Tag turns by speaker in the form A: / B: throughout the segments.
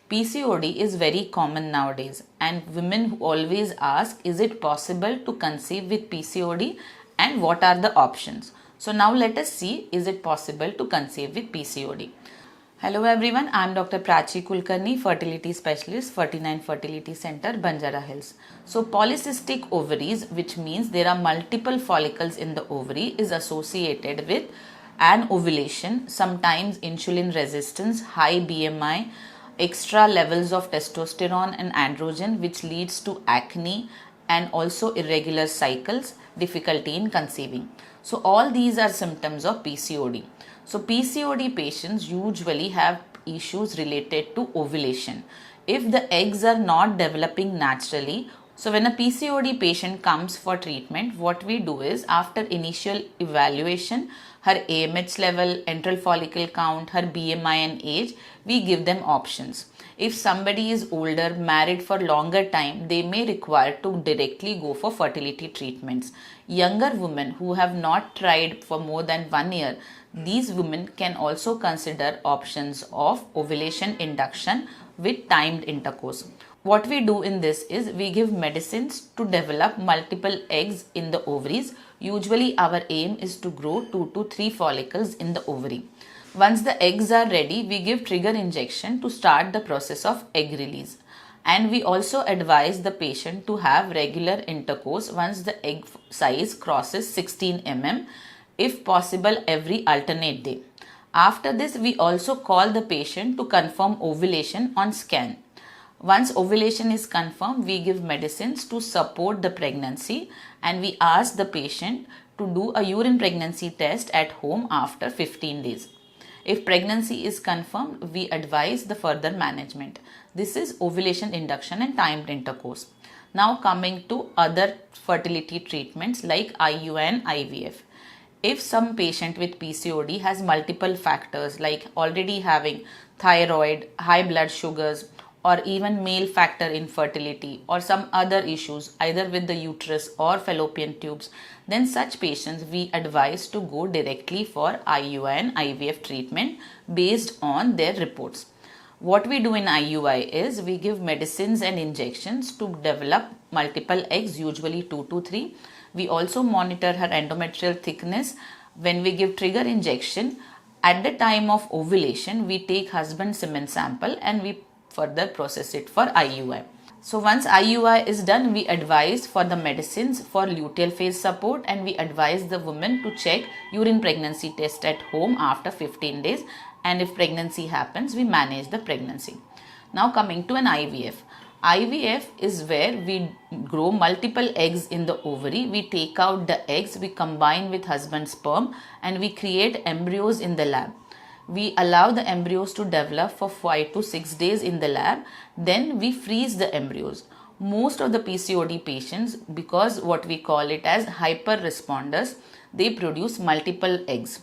A: PCOD is very common nowadays, and women always ask, is it possible to conceive with PCOD and what are the options? So now let us see, is it possible to conceive with PCOD? Hello everyone, I am Dr. Prachi Kulkarni, fertility specialist, 49 Fertility Center, Banjara Hills. So polycystic ovaries, which means there are multiple follicles in the ovary, is associated with an ovulation, sometimes insulin resistance, high BMI, extra levels of testosterone and androgen, which leads to acne and also irregular cycles, difficulty in conceiving. So all these are symptoms of PCOD. So PCOD patients usually have issues related to ovulation. If the eggs are not developing naturally, so when a PCOD patient comes for treatment, what we do is after initial evaluation, her AMH level, antral follicle count, her BMI and age, we give them options. If somebody is older, married for longer time, they may require to directly go for fertility treatments. Younger women who have not tried for more than 1 year, these women can also consider options of ovulation induction with timed intercourse. What we do in this is we give medicines to develop multiple eggs in the ovaries. Usually our aim is to grow 2 to 3 follicles in the ovary. Once the eggs are ready, we give trigger injection to start the process of egg release. And we also advise the patient to have regular intercourse once the egg size crosses 16 mm, if possible every alternate day. After this, we also call the patient to confirm ovulation on scan. Once ovulation is confirmed, we give medicines to support the pregnancy and we ask the patient to do a urine pregnancy test at home after 15 days. If pregnancy is confirmed, we advise the further management. This is ovulation induction and timed intercourse. Now coming to other fertility treatments like IUI and IVF. If some patient with PCOD has multiple factors like already having thyroid, high blood sugars, or even male factor infertility or some other issues either with the uterus or fallopian tubes, then such patients we advise to go directly for IUI and IVF treatment based on their reports. What we do in IUI is we give medicines and injections to develop multiple eggs, usually 2 to 3. We also monitor her endometrial thickness. When we give trigger injection, at the time of ovulation, we take husband semen sample and we further process it for IUI. So once IUI is done, we advise for the medicines for luteal phase support and we advise the woman to check urine pregnancy test at home after 15 days, and if pregnancy happens, we manage the pregnancy. Now coming to an IVF. IVF is where we grow multiple eggs in the ovary. We take out the eggs, we combine with husband's sperm and we create embryos in the lab. We allow the embryos to develop for 5 to 6 days in the lab. Then we freeze the embryos. Most of the PCOD patients, because what we call it as hyper responders, they produce multiple eggs.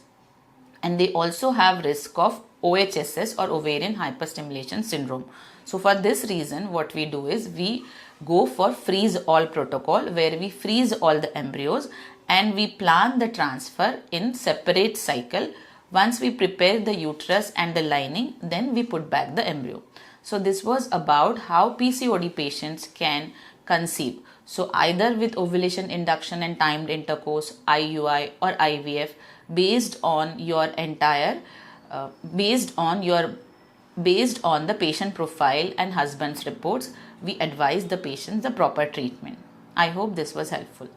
A: And they also have risk of OHSS or ovarian hyperstimulation syndrome. So for this reason, what we do is we go for freeze all protocol where we freeze all the embryos and we plan the transfer in separate cycle. Once we prepare the uterus and the lining, then we put back the embryo. So this was about how PCOD patients can conceive. So either with ovulation induction and timed intercourse, IUI or IVF, based on your entire, based on the patient profile and husband's reports, we advise the patients the proper treatment. I hope this was helpful.